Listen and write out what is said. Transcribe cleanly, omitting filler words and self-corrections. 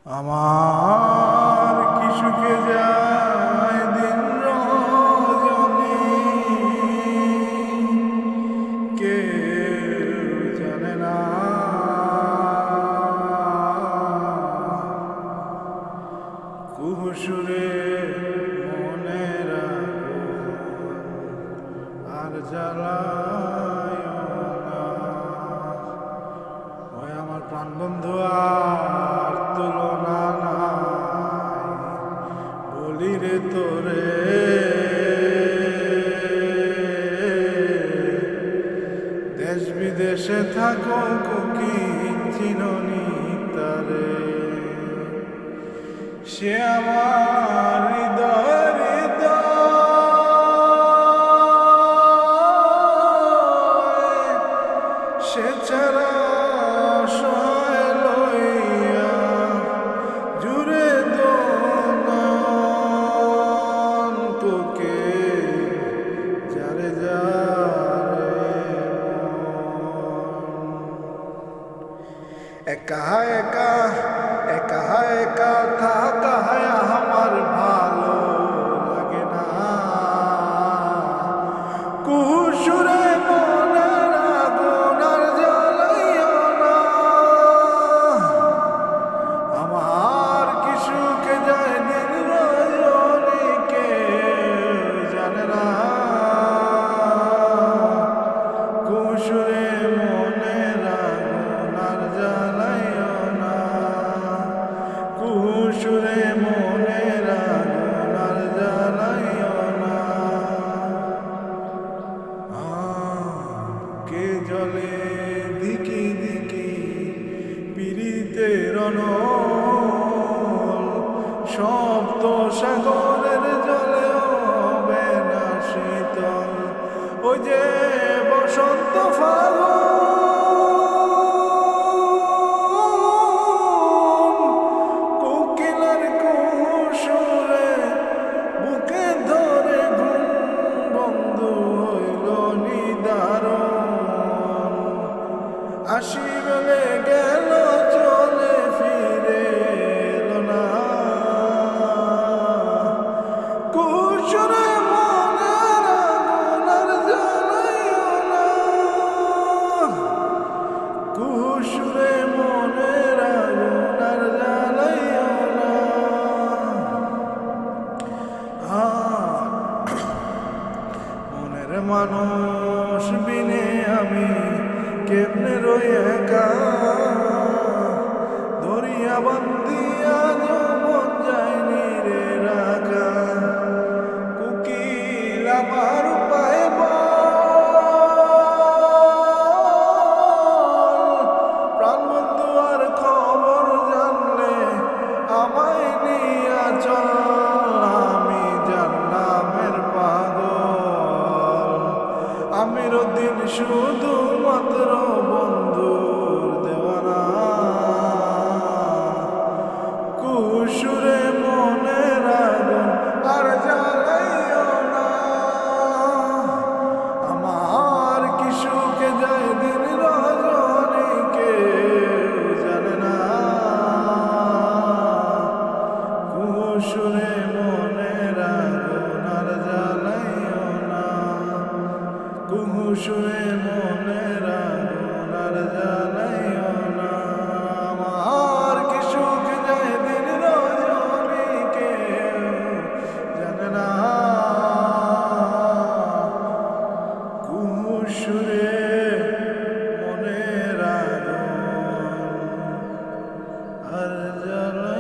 আমার কি সুখে যায় দিন রজনী, কেউ জানে না। কুহুসুরে মনের আগুন আর জ্বালায় না। ওই আমার প্রাণ বন্ধু আর তুলনা নাই, বলি রে তোরে দেশ বিদেশে থাকো কি চিননি তারে। সে আমার হৃদয় হৃদয়, সে ছাড়া সহায় লইয়া জুড়ে দোকান তোকে যারে যারে একা একা একা একা থাকা আমার ভালো লাগে না। কুহুসুরে মনের আগুন আর জ্বালাইও না। আমার কি সুখে যায় দিন রজনী, কেউ জানে না। কুহুসুরে মনের আগুন আর জ্বালাইও না। কুহুসুরে মনের আগুন আর জ্বালাইও না। কে জলে দিকি দিকি পীড়িতের অনল, সপ্ত সাগরের জলে হবে না শীতল। ওই যে বসন্ত ফাগুন, কোকিলার কুহুসুরে বুকে ধরে ঘুম বন্ধু হইল নিদারুণ। আসি বলে গেল চলে ফিরে এলো না। কুহুসুরে মনের আগুন আর জ্বালাইও না। কুহুসুরে মনের আগুন আর জ্বালাইও না। মনের মানুষ বিনে আমি কেমনে রই একা। দরিয়া বান্দিয়া যমন যায়নি রে রাখা। কুকিল আমার পায়ে বল, প্রাণ বন্ধু আর খবর জানলে আমায় নিয়া চল। আমি যার নামের পাগল, আমির দিন শুধুমাত্র বন্ধুর দেওয়ানা। কুহুসুরে মনের আগুন আর জ্বালাইও না। আমার কি সুখে যায় দিন রজনী, কেউ জানে না। কুহুসুরে মনের আগুন আর জ্বালাইও না। কুহুসুরে মনের আগুন আর জ্বালাইও না। আমার কি সুখ যায় দিন রজনী, কেউ জানে না। কুহুসুরে মনের আগুন আর জ্বালাইও